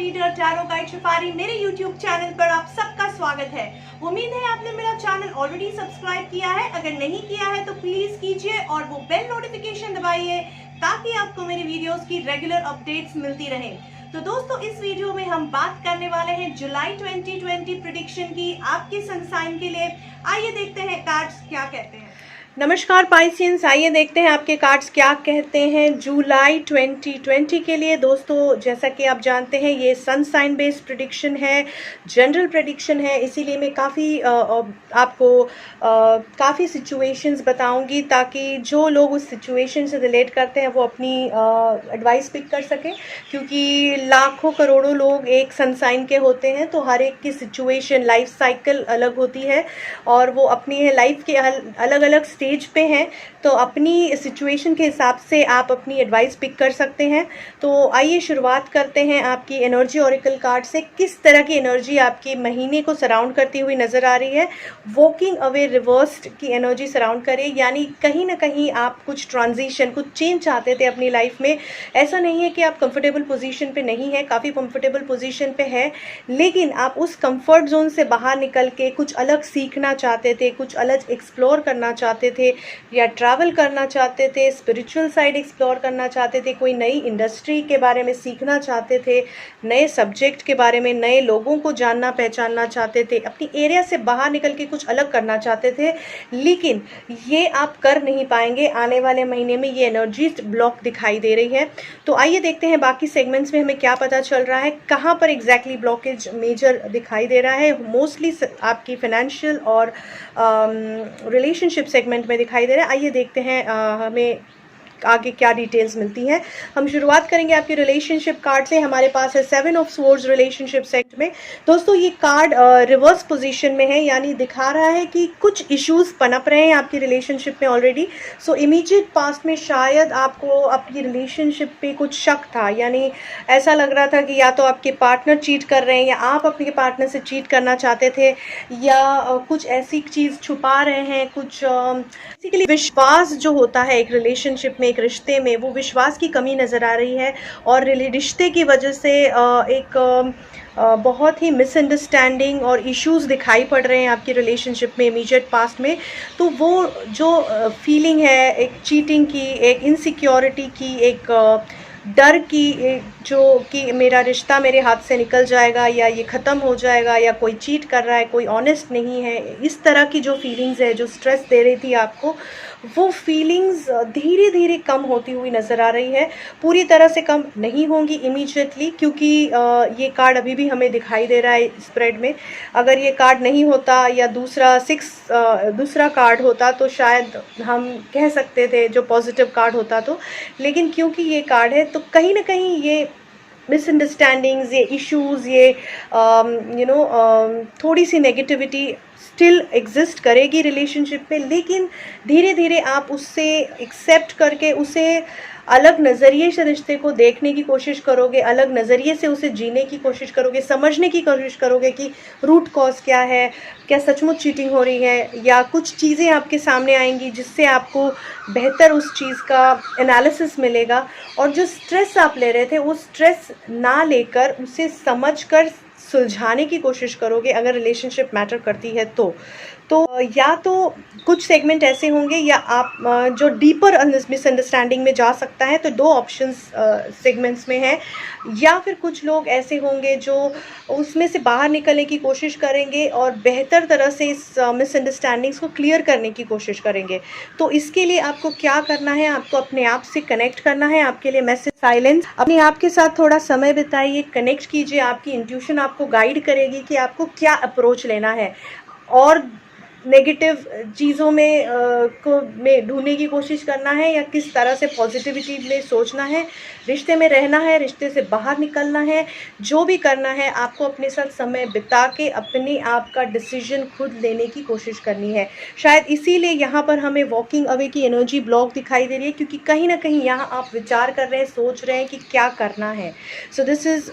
Reader tarot guide शिफारी, मेरे YouTube channel पर आप सबका स्वागत है। उम्मीद है आपने मेरा चैनल ऑलरेडी सब्सक्राइब किया है। अगर नहीं किया है तो प्लीज कीजिए और वो बेल नोटिफिकेशन दबाइए ताकि आपको मेरी वीडियोस की रेगुलर अपडेट्स मिलती रहें। तो दोस्तों, इस वीडियो में हम बात करने वाले हैं जुलाई 2020 प्रेडिक्शन की आपके सन साइन के लिए। आइए देखते हैं कार्ड्स क्या कहते हैं। नमस्कार पाइसियंस, आइए देखते हैं आपके कार्ड्स क्या कहते हैं जुलाई 2020 के लिए। दोस्तों, जैसा कि आप जानते हैं ये सन साइन बेस्ड प्रेडिक्शन है, जनरल प्रेडिक्शन है, इसीलिए मैं आपको काफ़ी सिचुएशंस बताऊंगी ताकि जो लोग उस सिचुएशन से रिलेट करते हैं वो अपनी एडवाइस पिक कर सकें। क्योंकि लाखों करोड़ों लोग एक सन साइन के होते हैं, तो हर एक की सिचुएशन, लाइफ साइकिल अलग होती है और वो अपनी लाइफ के अलग अलग स्टेज पे हैं। तो अपनी सिचुएशन के हिसाब से आप अपनी एडवाइस पिक कर सकते हैं। तो आइए शुरुआत करते हैं आपकी एनर्जी ऑरेकल कार्ड से। किस तरह की एनर्जी आपके महीने को सराउंड करती हुई नज़र आ रही है। वॉकिंग अवे रिवर्स्ड की एनर्जी सराउंड करे, यानी कहीं ना कहीं आप कुछ ट्रांजिशन, कुछ चेंज चाहते थे अपनी लाइफ में। ऐसा नहीं है कि आप कंफर्टेबल पोजीशन पे नहीं है, काफ़ी कंफर्टेबल पोजीशन पे है, लेकिन आप उस कंफर्ट जोन से बाहर निकल के कुछ अलग सीखना चाहते थे, कुछ अलग एक्सप्लोर करना चाहते थे या ट्रैवल करना चाहते थे, स्पिरिचुअल साइड एक्सप्लोर करना चाहते थे, कोई नई इंडस्ट्री के बारे में सीखना चाहते थे, नए सब्जेक्ट के बारे में, नए लोगों को जानना पहचानना चाहते थे, अपनी एरिया से बाहर निकल के कुछ अलग करना चाहते थे, लेकिन ये आप कर नहीं पाएंगे। आने वाले महीने में ये एनर्जी ब्लॉक दिखाई दे रही है। तो आइए देखते हैं बाकी सेगमेंट्स में हमें क्या पता चल रहा है, कहाँ पर एग्जैक्टली ब्लॉकेज मेजर दिखाई दे रहा है। मोस्टली आपकी फाइनेंशियल और रिलेशनशिप सेगमेंट में दिखाई दे रहा है। आइए देखते हैं हमें आगे क्या डिटेल्स मिलती हैं। हम शुरुआत करेंगे आपके रिलेशनशिप कार्ड से। हमारे पास है 7 ऑफ स्वॉर्ड्स रिलेशनशिप सेट में। दोस्तों, ये कार्ड रिवर्स पोजीशन में है, यानी दिखा रहा है कि कुछ इश्यूज पनप रहे हैं आपकी रिलेशनशिप में ऑलरेडी। सो इमीडिएट पास्ट में शायद आपको आपकी रिलेशनशिप पे कुछ शक था, यानी ऐसा लग रहा था कि या तो आपके पार्टनर चीट कर रहे हैं या आप अपने पार्टनर से चीट करना चाहते थे, या कुछ ऐसी चीज़ छुपा रहे हैं। कुछ बेसिकली विश्वास जो होता है एक रिलेशनशिप में, एक रिश्ते में, वो विश्वास की कमी नज़र आ रही है और रिश्ते की वजह से एक बहुत ही मिसअंडरस्टैंडिंग और इश्यूज दिखाई पड़ रहे हैं आपकी रिलेशनशिप में इमीडिएट पास्ट में। तो वो जो फीलिंग है एक चीटिंग की, एक इनसिक्योरिटी की, एक डर की, जो कि मेरा रिश्ता मेरे हाथ से निकल जाएगा या ये ख़त्म हो जाएगा या कोई चीट कर रहा है, कोई ऑनेस्ट नहीं है, इस तरह की जो फीलिंग्स है, जो स्ट्रेस दे रही थी आपको, वो फीलिंग्स धीरे धीरे कम होती हुई नज़र आ रही है। पूरी तरह से कम नहीं होंगी इमीडिएटली, क्योंकि ये कार्ड अभी भी हमें दिखाई दे रहा है स्प्रेड में। अगर ये कार्ड नहीं होता या दूसरा कार्ड होता तो शायद हम कह सकते थे जो पॉजिटिव कार्ड होता तो, लेकिन क्योंकि ये कार्ड है तो कहीं ना कहीं ये मिसअंडरस्टैंडिंग्स, ये इश्यूज, ये थोड़ी सी नेगेटिविटी स्टिल एग्जिस्ट करेगी रिलेशनशिप में। लेकिन धीरे धीरे आप उससे एक्सेप्ट करके उसे अलग नज़रिए से रिश्ते को देखने की कोशिश करोगे, अलग नज़रिए से उसे जीने की कोशिश करोगे, समझने की कोशिश करोगे कि रूट कॉज क्या है, क्या सचमुच चीटिंग हो रही है, या कुछ चीज़ें आपके सामने आएंगी जिससे आपको बेहतर उस चीज़ का एनालिसिस मिलेगा। और जो स्ट्रेस आप ले रहे थे वो स्ट्रेस ना लेकर उसे समझकर सुलझाने की कोशिश करोगे अगर रिलेशनशिप मैटर करती है तो या तो कुछ सेगमेंट ऐसे होंगे या आप जो डीपर मिसअंडरस्टैंडिंग में जा सकता है, तो 2 ऑप्शंस सेगमेंट्स में है। या फिर कुछ लोग ऐसे होंगे जो उसमें से बाहर निकलने की कोशिश करेंगे और बेहतर तरह से इस मिसअंडरस्टैंडिंग्स को क्लियर करने की कोशिश करेंगे। तो इसके लिए आपको क्या करना है, आपको अपने आप से कनेक्ट करना है। आपके लिए मैसेज साइलेंस, अपने आप के साथ थोड़ा समय बिताइए, कनेक्ट कीजिए। आपकी इंट्यूशन आपको गाइड करेगी कि आपको क्या अप्रोच लेना है, और नेगेटिव चीज़ों में ढूंढने की कोशिश करना है या किस तरह से पॉजिटिविटी में सोचना है, रिश्ते में रहना है, रिश्ते से बाहर निकलना है। जो भी करना है आपको अपने साथ समय बिता के अपने आप का डिसीजन खुद लेने की कोशिश करनी है। शायद इसीलिए यहाँ पर हमें वॉकिंग अवे की एनर्जी ब्लॉक दिखाई दे रही है, क्योंकि कहीं ना कहीं यहाँ आप विचार कर रहे हैं, सोच रहे हैं कि क्या करना है। So this is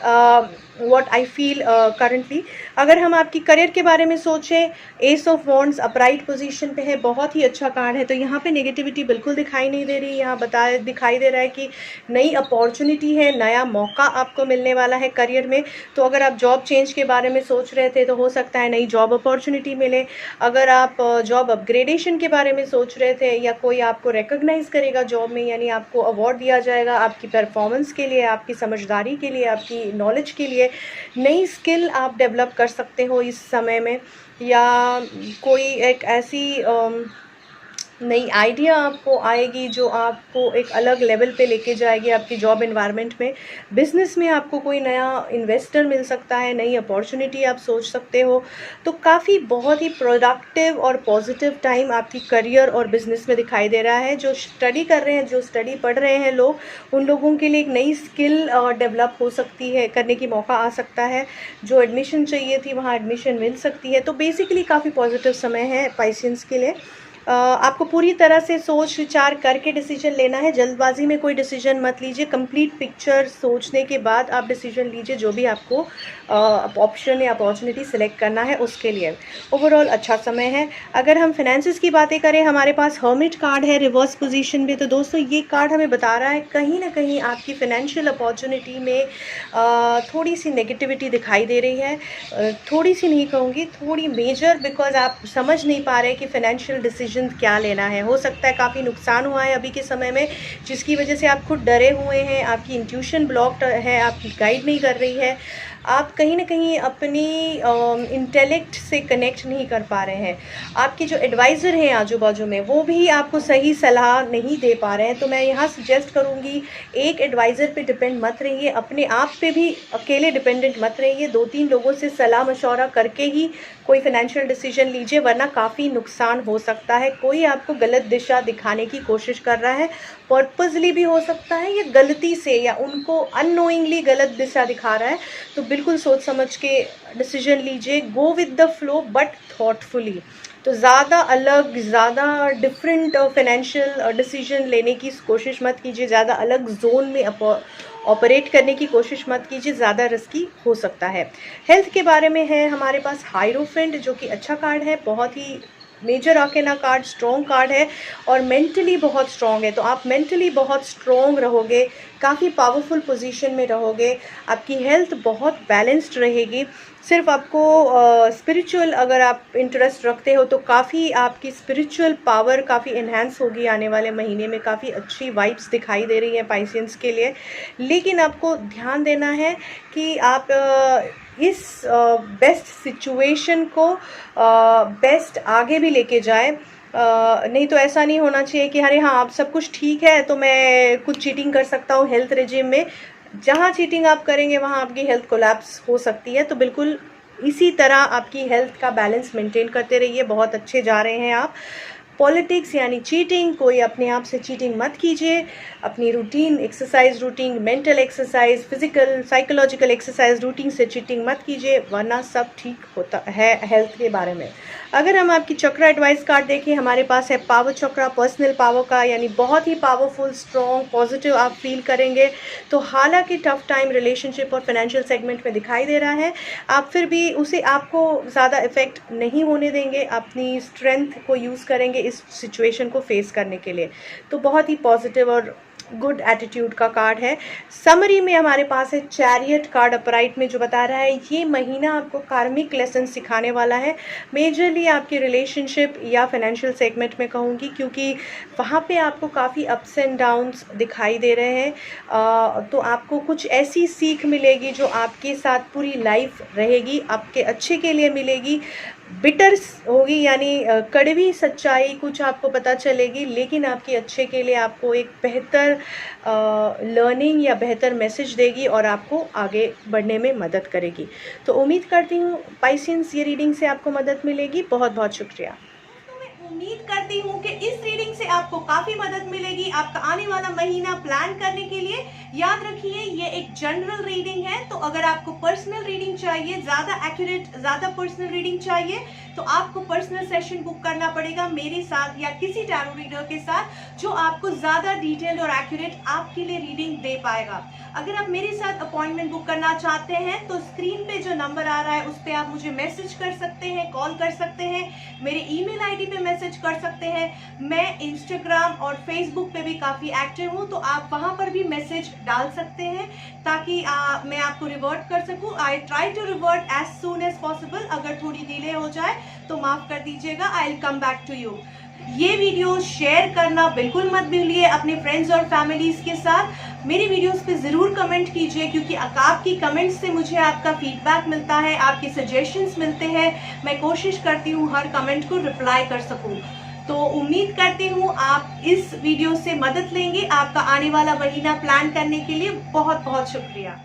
what I feel currently. अगर हम आपकी करियर के बारे में सोचें, S of wands comes upright position पे है, बहुत ही अच्छा कार्ड है। तो यहाँ पे नेगेटिविटी बिल्कुल दिखाई नहीं दे रही, यहाँ दिखाई दे रहा है कि नई अपॉर्चुनिटी है, नया मौका आपको मिलने वाला है करियर में। तो अगर आप जॉब चेंज के बारे में सोच रहे थे तो हो सकता है नई जॉब अपॉर्चुनिटी मिले। अगर आप जॉब अपग्रेडेशन के बारे में सोच रहे थे या कोई आपको रिकॉग्नाइज करेगा जॉब में, यानी आपको अवार्ड दिया जाएगा आपकी परफॉर्मेंस के लिए, आपकी समझदारी के लिए, आपकी नॉलेज के लिए, नई स्किल आप डेवलप कर सकते हो इस समय में, या कोई एक ऐसी नई आइडिया आपको आएगी जो आपको एक अलग लेवल पे लेके जाएगी आपकी जॉब एनवायरनमेंट में। बिज़नेस में आपको कोई नया इन्वेस्टर मिल सकता है, नई अपॉर्चुनिटी आप सोच सकते हो। तो काफ़ी बहुत ही प्रोडक्टिव और पॉजिटिव टाइम आपकी करियर और बिज़नेस में दिखाई दे रहा है। जो स्टडी कर रहे हैं, जो स्टडी पढ़ रहे हैं लोग, उन लोगों के लिए एक नई स्किल डेवलप हो सकती है, करने की मौका आ सकता है। जो एडमिशन चाहिए थी वहाँ एडमिशन मिल सकती है। तो बेसिकली काफ़ी पॉजिटिव समय है पाइसियंस के लिए। आपको पूरी तरह से सोच विचार करके डिसीजन लेना है, जल्दबाजी में कोई डिसीजन मत लीजिए। कंप्लीट पिक्चर सोचने के बाद आप डिसीजन लीजिए, जो भी आपको ऑप्शन या अपॉर्चुनिटी सिलेक्ट करना है उसके लिए। ओवरऑल अच्छा समय है। अगर हम फाइनेंसिस की बातें करें, हमारे पास हर्मिट कार्ड है रिवर्स पोजीशन में। तो दोस्तों ये कार्ड हमें बता रहा है कहीं ना कहीं आपकी फाइनेंशियल अपॉर्चुनिटी में थोड़ी सी नेगेटिविटी दिखाई दे रही है। थोड़ी सी नहीं कहूँगी, थोड़ी मेजर, बिकॉज आप समझ नहीं पा रहे कि फाइनेंशियल डिसीजन क्या लेना है। हो सकता है काफ़ी नुकसान हुआ है अभी के समय में, जिसकी वजह से आप खुद डरे हुए हैं, आपकी इंट्यूशन ब्लॉक्ड है, आपकी गाइड नहीं कर रही है, आप कहीं ना कहीं अपनी इंटेलेक्ट से कनेक्ट नहीं कर पा रहे हैं। आपके जो एडवाइज़र हैं आजू बाजू में, वो भी आपको सही सलाह नहीं दे पा रहे हैं। तो मैं यहाँ सजेस्ट करूँगी, एक एडवाइज़र पे डिपेंड मत रहिए, अपने आप पे भी अकेले डिपेंडेंट मत रहिए। 2-3 लोगों से सलाह मशवरा करके ही कोई फाइनेंशियल डिसीजन लीजिए, वरना काफ़ी नुकसान हो सकता है। कोई आपको गलत दिशा दिखाने की कोशिश कर रहा है, पर्पसली भी हो सकता है, या गलती से, या उनको अननोइंगली गलत दिशा दिखा रहा है। तो बिल्कुल सोच समझ के डिसीजन लीजिए। Go with the flow but thoughtfully. तो ज़्यादा अलग, ज़्यादा डिफरेंट फाइनेंशियल डिसीजन लेने की कोशिश मत कीजिए, ज़्यादा अलग जोन में ऑपरेट करने की कोशिश मत कीजिए, ज़्यादा रिस्की हो सकता है। हेल्थ के बारे में है हमारे पास हायरोफेंट, जो कि अच्छा कार्ड है, बहुत ही मेजर आर्केना कार्ड, स्ट्रॉन्ग कार्ड है और मेंटली बहुत स्ट्रॉन्ग है। तो आप मेंटली बहुत स्ट्रॉन्ग रहोगे, काफ़ी पावरफुल पोजीशन में रहोगे, आपकी हेल्थ बहुत बैलेंस्ड रहेगी। सिर्फ आपको स्पिरिचुअल अगर आप इंटरेस्ट रखते हो तो काफ़ी आपकी स्पिरिचुअल पावर काफ़ी इन्हांस होगी आने वाले महीने में। काफ़ी अच्छी वाइब्स दिखाई दे रही हैं पाइसियंस के लिए। लेकिन आपको ध्यान देना है कि आप इस बेस्ट सिचुएशन को बेस्ट आगे भी लेके जाए। नहीं तो ऐसा नहीं होना चाहिए कि अरे हाँ आप सब कुछ ठीक है तो मैं कुछ चीटिंग कर सकता हूँ हेल्थ रेजिम में। जहाँ चीटिंग आप करेंगे वहाँ आपकी हेल्थ कोलैप्स हो सकती है। तो बिल्कुल इसी तरह आपकी हेल्थ का बैलेंस मेंटेन करते रहिए। बहुत अच्छे जा रहे हैं आप। पॉलिटिक्स यानी चीटिंग, कोई अपने आप से चीटिंग मत कीजिए। अपनी routine exercise, routine mental exercise, physical psychological exercise routine से चीटिंग मत कीजिए, वरना सब ठीक होता है हेल्थ के बारे में। अगर हम आपकी चक्र एडवाइस कार्ड देखें, हमारे पास है पावर चक्र, पर्सनल पावर का, यानी बहुत ही पावरफुल, स्ट्रॉन्ग, पॉजिटिव आप फील करेंगे। तो हालांकि टफ टाइम रिलेशनशिप और फाइनेंशियल सेगमेंट में दिखाई दे रहा है, आप फिर भी उसे आपको ज़्यादा इफेक्ट नहीं होने देंगे। अपनी स्ट्रेंथ को यूज़ करेंगे इस सिचुएशन को फेस करने के लिए। तो बहुत ही पॉजिटिव और गुड एटीट्यूड का कार्ड है। समरी में हमारे पास है चैरियट कार्ड अपराइट में, जो बता रहा है ये महीना आपको कार्मिक लेसन सिखाने वाला है। मेजरली आपकी रिलेशनशिप या फाइनेंशियल सेगमेंट में कहूँगी, क्योंकि वहाँ पे आपको काफ़ी अप्स एंड डाउन्स दिखाई दे रहे हैं। तो आपको कुछ ऐसी सीख मिलेगी जो आपके साथ पूरी लाइफ रहेगी, आपके अच्छे के लिए मिलेगी। बिटर्स होगी यानी कड़वी सच्चाई कुछ आपको पता चलेगी, लेकिन आपके अच्छे के लिए आपको एक बेहतर लर्निंग या बेहतर मैसेज देगी और आपको आगे बढ़ने में मदद करेगी। तो उम्मीद करती हूँ पाइसियंस ये रीडिंग से आपको मदद मिलेगी। बहुत बहुत शुक्रिया। उम्मीद करती हूँ कि इस रीडिंग से आपको काफी मदद मिलेगी आपका आने वाला महीना प्लान करने के लिए। याद रखिए ये एक जनरल रीडिंग है, तो अगर आपको पर्सनल रीडिंग चाहिए, ज्यादा एक्यूरेट, ज्यादा पर्सनल रीडिंग चाहिए, तो आपको पर्सनल सेशन बुक करना पड़ेगा मेरे साथ या किसी टैरो रीडर के साथ, जो आपको ज्यादा डिटेल और एक्यूरेट आपके लिए रीडिंग दे पाएगा। अगर आप मेरे साथ अपॉइंटमेंट बुक करना चाहते हैं तो स्क्रीन पे जो नंबर आ रहा है उस पर आप मुझे मैसेज कर सकते हैं, कॉल कर सकते हैं, मेरे ईमेल आईडी पे मैसेज कर सकते हैं। मैं इंस्टाग्राम और फेसबुक पे भी काफ़ी एक्टिव हूँ, तो आप वहाँ पर भी मैसेज डाल सकते हैं ताकि मैं आपको रिवर्ट कर सकूँ। I try to revert as soon as possible. अगर थोड़ी डिले हो जाए तो माफ़ कर दीजिएगा। I will come back to you. ये वीडियो शेयर करना बिल्कुल मत भूलिए अपने फ्रेंड्स और फैमिलीज़ के साथ। मेरी वीडियोस पे ज़रूर कमेंट कीजिए, क्योंकि आपकी कमेंट्स से मुझे आपका फीडबैक मिलता है, आपके सजेशंस मिलते हैं। मैं कोशिश करती हूँ हर कमेंट को रिप्लाई कर सकूँ। तो उम्मीद करती हूँ आप इस वीडियो से मदद लेंगे। आपका आने वाला महीना प्लान करने के लिए बहुत बहुत शुक्रिया।